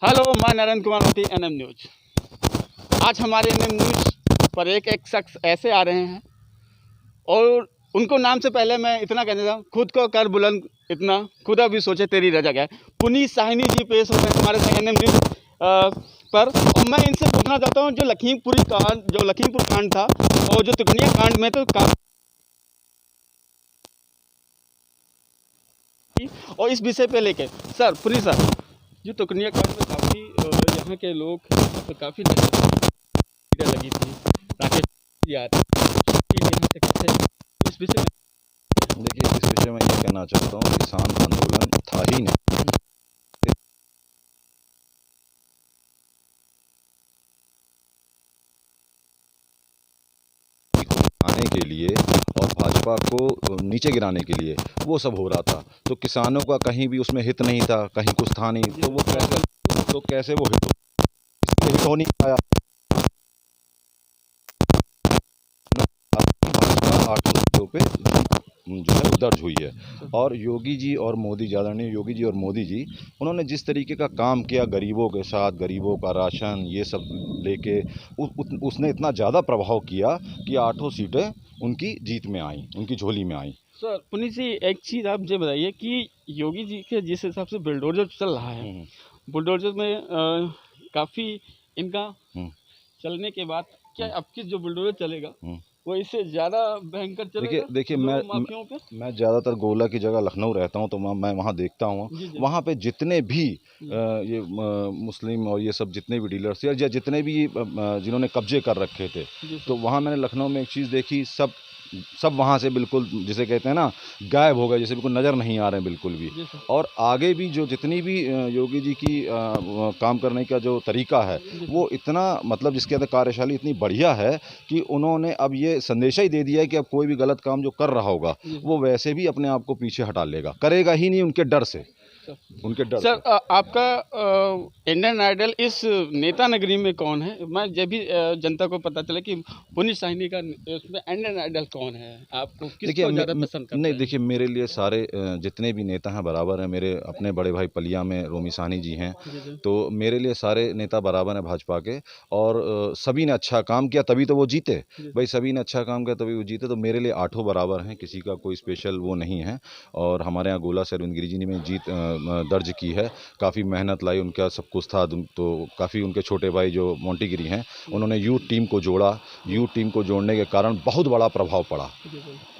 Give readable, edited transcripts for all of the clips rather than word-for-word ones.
Hello, मैं नरेंद्र कुमार मोती, NM news. आज हमारे एनएम न्यूज पर एक शख्स ऐसे आ रहे हैं और उनको नाम से पहले मैं इतना कहना चाहूँ, खुद को कर बुलंद इतना, खुदा भी सोचे तेरी रजा क्या है। पुनीत साहनी जी पेश हो रहे हैं हमारे साथ एनएम न्यूज पर, और मैं इनसे पूछना चाहता हूँ जो लखीमपुर कांड था और जो तुकनिया कांड में तो और इस विषय पे लेके सर पुनीत सर, जो तुकनिया कांड में काफ़ी यहाँ के लोग तो काफ़ी लगी थी, राकेश जी आ रहे यहाँ से कैसे इस विषय में? देखिए, इस विषय में ये कहना चाहता हूँ, किसान आंदोलन था ही नहीं। आने के लिए और भाजपा को नीचे गिराने के लिए वो सब हो रहा था, तो किसानों का कहीं भी उसमें हित नहीं था, कहीं कुछ था नहीं, तो वो कैसे वो हित हो नहीं पाया। भाजपा 8 सीटों पे जो है दर्ज हुई है, और योगी जी और मोदी, आदरणीय योगी जी और मोदी जी, उन्होंने जिस तरीके का काम किया गरीबों के साथ, गरीबों का राशन ये सब लेके उसने इतना ज़्यादा प्रभाव किया कि 8 सीटें उनकी जीत में आई, उनकी झोली में आई। सर पुनीत जी, एक चीज़ आप ये बताइए कि योगी जी के जिस हिसाब से बुलडोजर चल रहा है, बुलडोजर में काफ़ी इनका चलने के बाद क्या अब की जो बुलडोजर चलेगा वो इससे ज़्यादा भयंकर चलेगा? देखिए मैं ज़्यादातर गोला की जगह लखनऊ रहता हूँ, तो मैं वहाँ देखता हूँ, वहाँ पे जितने भी ये मुस्लिम और ये सब जितने भी डीलर्स या जितने भी जिन्होंने कब्जे कर रखे थे, तो वहाँ मैंने लखनऊ में एक चीज़ देखी, सब वहाँ से बिल्कुल जिसे कहते हैं ना गायब हो गए, जैसे बिल्कुल नज़र नहीं आ रहे हैं बिल्कुल भी। और आगे भी जो जितनी भी योगी जी की काम करने का जो तरीका है वो इतना मतलब जिसके अंदर कार्यशैली इतनी बढ़िया है कि उन्होंने अब ये संदेशा ही दे दिया है कि अब कोई भी गलत काम जो कर रहा होगा वो वैसे भी अपने आप को पीछे हटा लेगा, करेगा ही नहीं उनके डर से, उनके डर। सर आपका इंडियन आइडल इस नेता नगरी में कौन है? मैं जब भी जनता को पता चले कि पुनीत साहनी का उसमें इंडियन आइडल कौन है, आपको किसको ज़्यादा पसंद करते हैं? नहीं, देखिए मेरे लिए सारे जितने भी नेता हैं बराबर हैं। मेरे अपने बड़े भाई पलिया में रोमी साहनी जी हैं, तो मेरे लिए सारे नेता बराबर हैं भाजपा के, और सभी ने अच्छा काम किया तभी तो वो जीते भाई, सभी ने अच्छा काम किया तभी वो जीते, तो मेरे लिए 8 बराबर हैं, किसी का कोई स्पेशल वो नहीं है। और हमारे यहाँ गोला से अरविंद गिरी जी ने जीत दर्ज की है, काफ़ी मेहनत लाई, उनका सब कुछ था, तो काफ़ी उनके छोटे भाई जो मोंटी गिरी हैं उन्होंने यूथ टीम को जोड़ा, यूथ टीम को जोड़ने के कारण बहुत बड़ा प्रभाव पड़ा।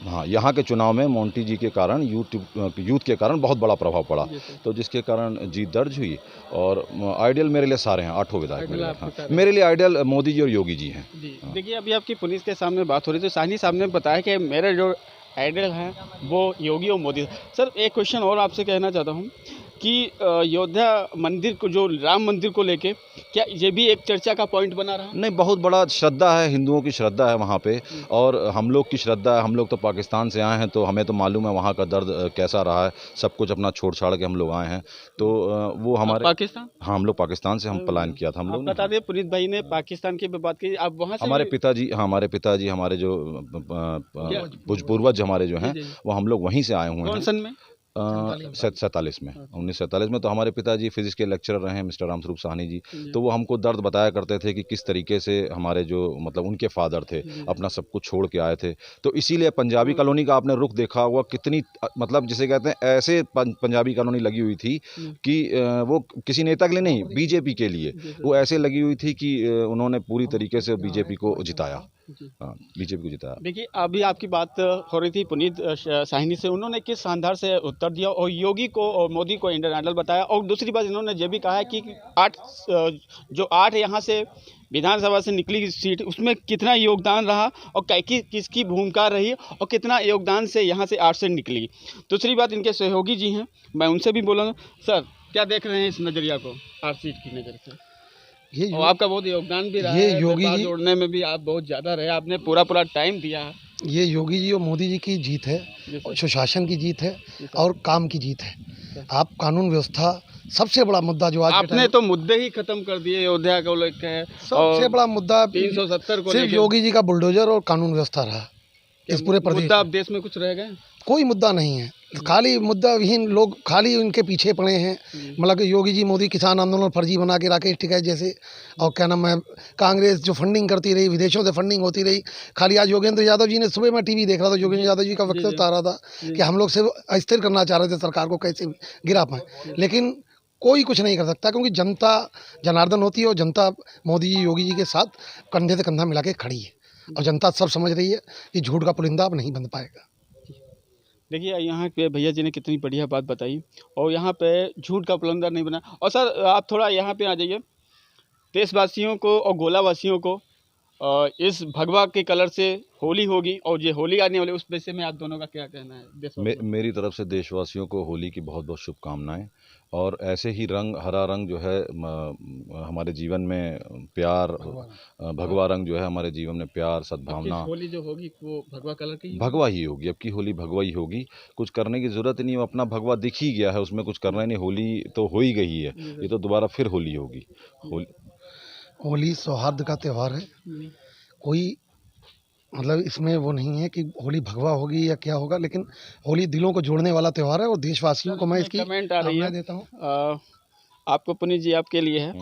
हाँ, यहाँ के चुनाव में मोंटी जी के कारण यूथ के कारण बहुत बड़ा प्रभाव पड़ा, तो जिसके कारण जीत दर्ज हुई। और आइडियल मेरे लिए सारे हैं, 8 विधायक मेरे लिए आइडियल मोदी जी और योगी जी हैं। देखिए अभी आपकी पुलिस के सामने बात हो रही थी, साहनी साहब ने बताया कि मेरे जो आइडल हैं वो योगी और मोदी। सर एक क्वेश्चन और आपसे कहना चाहता हूँ कि अयोध्या मंदिर को, जो राम मंदिर को लेके, क्या ये भी एक चर्चा का पॉइंट बना रहा? नहीं, बहुत बड़ा श्रद्धा है, हिंदुओं की श्रद्धा है वहाँ पे, और हम लोग की श्रद्धा है। हम लोग तो पाकिस्तान से आए हैं, तो हमें तो मालूम है वहाँ का दर्द कैसा रहा है, सब कुछ अपना छोड़ छाड़ के हम लोग आए हैं, तो वो हमारे पाकिस्तान, हाँ, हम लोग पाकिस्तान से हम पलायन किया था हम लोग। बता दें पुनीत भाई ने पाकिस्तान की बात की, आप वहाँ से हमारे पिताजी हमारे जो पूर्वज हमारे जो हैं वो हम लोग वहीं से आए हुए हैं। कौन सन में? 47 में, 1947 में। तो हमारे पिताजी फिजिक्स के लेक्चरर रहे हैं, मिस्टर रामस्वरूप साहनी जी, तो वो हमको दर्द बताया करते थे कि किस तरीके से हमारे जो मतलब उनके फादर थे अपना सब कुछ छोड़ के आए थे। तो इसीलिए पंजाबी कॉलोनी का आपने रुख देखा हुआ, कितनी मतलब जिसे कहते हैं ऐसे पंजाबी कॉलोनी लगी हुई थी कि वो किसी नेता के लिए नहीं, बीजेपी के लिए वो ऐसे लगी हुई थी कि उन्होंने पूरी तरीके से बीजेपी को जिताया, बीजेपी को जिताया। देखिए अभी आपकी बात हो रही थी पुनीत साहनी से, उन्होंने किस शानदार से उत्तर दिया और योगी को और मोदी को इंडियन आइडल बताया। और दूसरी बात इन्होंने ये भी कहा है कि 8 यहाँ से विधानसभा से निकली सीट, उसमें कितना योगदान रहा और किसकी भूमिका रही और कितना योगदान से यहाँ से 8 से निकली। दूसरी बात इनके सहयोगी जी हैं, मैं उनसे भी बोलूँगा। सर क्या देख रहे हैं इस नज़रिया को 8 सीट की नज़र से? और आपका बहुत योगदान भी रहा है, योगी जी जोड़ने में भी आप बहुत ज़्यादा रहे, आपने पूरा टाइम दिया है। ये योगी जी और मोदी जी की जीत है, सुशासन की जीत है और काम की जीत है। आप कानून व्यवस्था सबसे बड़ा मुद्दा जो आज आपने तो मुद्दे ही खत्म कर दिए, अयोध्या को लेकर सबसे बड़ा मुद्दा 370 को सिर्फ योगी जी का बुलडोजर और कानून व्यवस्था रहा। इस पूरे प्रदेश मुद्दा अब देश में कुछ रह गए? कोई मुद्दा नहीं है। खाली मुद्दा विहीन लोग खाली उनके पीछे पड़े हैं। मतलब कि योगी जी मोदी किसान आंदोलन फर्जी बना के राकेश टिकैत जैसे, और क्या नाम है, कांग्रेस जो फंडिंग करती रही, विदेशों से फंडिंग होती रही। खाली आज योगेंद्र यादव जी ने, सुबह मैं टीवी देख रहा था, योगेंद्र यादव जी का वक्तव्य आ रहा था कि हम लोग से अस्थिर करना चाह रहे थे सरकार को, कैसे गिरा पाए, लेकिन कोई कुछ नहीं कर सकता, क्योंकि जनता जनार्दन होती है और जनता मोदी जी योगी जी के साथ कंधे से कंधा मिला के खड़ी है, और जनता सब समझ रही है कि झूठ का पुलिंदा अब नहीं बन पाएगा। देखिए यहाँ पे भैया जी ने कितनी बढ़िया बात बताई, और यहाँ पे झूठ का पुलंदा नहीं बना। और सर आप थोड़ा यहाँ पे आ जाइए। देशवासियों को और गोलावासियों को इस भगवा के कलर से होली होगी, और ये होली आने वाली, उस विषय में आप दोनों का क्या कहना है देशवासियों को? मेरी तरफ से देशवासियों को होली की बहुत बहुत शुभकामनाएं। और ऐसे ही रंग, हरा रंग जो है हमारे जीवन में प्यार, भगवा रंग जो है हमारे जीवन में प्यार, सद्भावना। होली जो होगी वो भगवा कलर की भगवा ही होगी, अब की होली भगवा ही होगी। कुछ करने की ज़रूरत नहीं, अपना भगवा दिख ही गया है, उसमें कुछ करना ही नहीं। होली तो हो ही गई है, ये तो दोबारा फिर होली होगी। होली सौहार्द का त्यौहार है, कोई मतलब इसमें वो नहीं है कि होली भगवा होगी या क्या होगा, लेकिन होली दिलों को जोड़ने वाला त्यौहार है। और देशवासियों को मैं इसकी कमेंट आ रही है देता हूँ। आपको पुनीत जी आपके लिए है।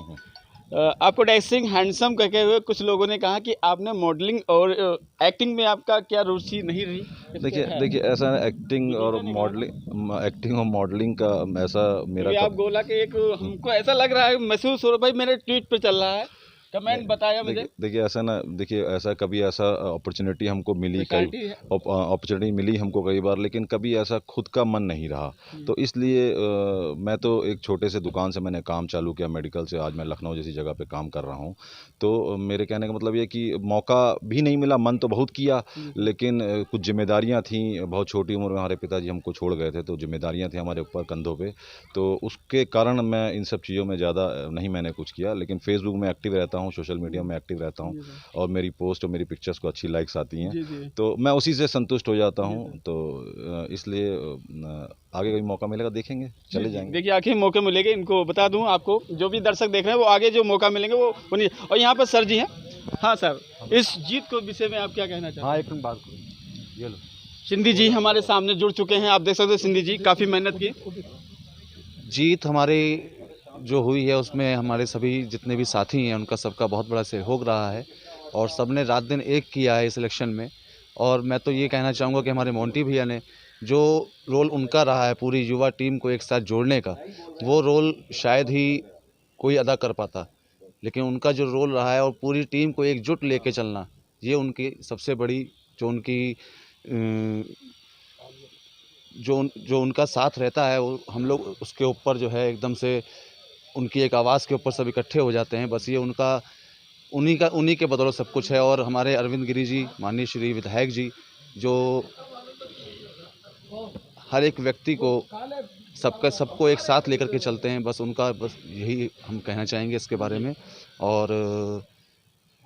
आपको ड्रेसिंग हैंडसम कहते हुए कुछ लोगों ने कहा कि आपने मॉडलिंग और एक्टिंग में आपका क्या रुचि नहीं रही? देखिए ऐसा एक्टिंग और मॉडलिंग का ऐसा मेरा आप गोला के एक हमको ऐसा लग रहा है, महसूस हो रहा है, भाई मेरे ट्वीट पे चल रहा है, कमेंट बताया मुझे। देखिए ऐसा कभी ऐसा अपॉर्चुनिटी हमको मिली, कई अपॉर्चुनिटी मिली हमको कई बार, लेकिन कभी ऐसा खुद का मन नहीं रहा। तो इसलिए मैं तो एक छोटे से दुकान से मैंने काम चालू किया, मेडिकल से आज मैं लखनऊ जैसी जगह पे काम कर रहा हूँ। तो मेरे कहने का मतलब ये कि मौका भी नहीं मिला, मन तो बहुत किया, लेकिन कुछ जिम्मेदारियाँ थी। बहुत छोटी उम्र में हमारे पिताजी हमको छोड़ गए थे, तो जिम्मेदारियाँ थी हमारे ऊपर कंधों पे, तो उसके कारण मैं इन सब चीज़ों में ज़्यादा नहीं मैंने कुछ किया। लेकिन फेसबुक में एक्टिव रहता हूँ, सोशल मीडिया में एक्टिव रहता हूँ, और मेरी पोस्ट और मेरी पिक्चर्स को अच्छी लाइक्स आती हैं, तो मैं उसी से संतुष्ट हो जाता हूँ। तो इसलिए आगे कोई मौका मिलेगा देखेंगे, चले जाएंगे। देखिए आखिर मौके मिलेंगे, इनको बता दूं आपको, जो भी दर्शक देख रहे हैं वो आगे जो मौका मिलेंगे वो उन्हीं। और यहाँ पर सर जी हैं। हाँ सर, इस जीत को विषय में आप क्या कहना चाहते हैं? हाँ, एक बात करो, ये लो। सिंधी जी हमारे सामने जुड़ चुके हैं, आप देख सकते हैं सिंधी जी काफ़ी मेहनत की। जीत हमारी जो हुई है उसमें हमारे सभी जितने भी साथी हैं उनका सबका बहुत बड़ा सहयोग रहा है, और सबने रात दिन एक किया है इस इलेक्शन में। और मैं तो ये कहना चाहूँगा कि हमारे मोंटी भैया ने जो रोल उनका रहा है पूरी युवा टीम को एक साथ जोड़ने का, वो रोल शायद ही कोई अदा कर पाता, लेकिन उनका जो रोल रहा है और पूरी टीम को एकजुट लेके चलना, ये उनकी सबसे बड़ी जो उनकी जो उनका साथ रहता है, वो हम लोग उसके ऊपर जो है एकदम से उनकी एक आवाज़ के ऊपर सब इकट्ठे हो जाते हैं। बस ये उन्हीं के बदौलत सब कुछ है। और हमारे अरविंद गिरी जी, माननीय श्री विधायक जी, जो हर एक व्यक्ति को सबको एक साथ लेकर के चलते हैं, बस यही हम कहना चाहेंगे इसके बारे में। और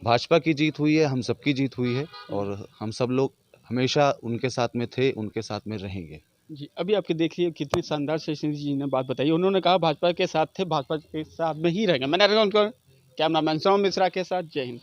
भाजपा की जीत हुई है, हम सबकी जीत हुई है, और हम सब लोग हमेशा उनके साथ में थे, उनके साथ में रहेंगे। जी अभी आपके देखिए कितनी शानदार से सिंधी जी ने बात बताई। उन्होंने कहा भाजपा के साथ थे, भाजपा के साथ में ही रहेंगे। मैंने उनको कैमरामैन सोम मिश्रा के साथ, जय हिंद।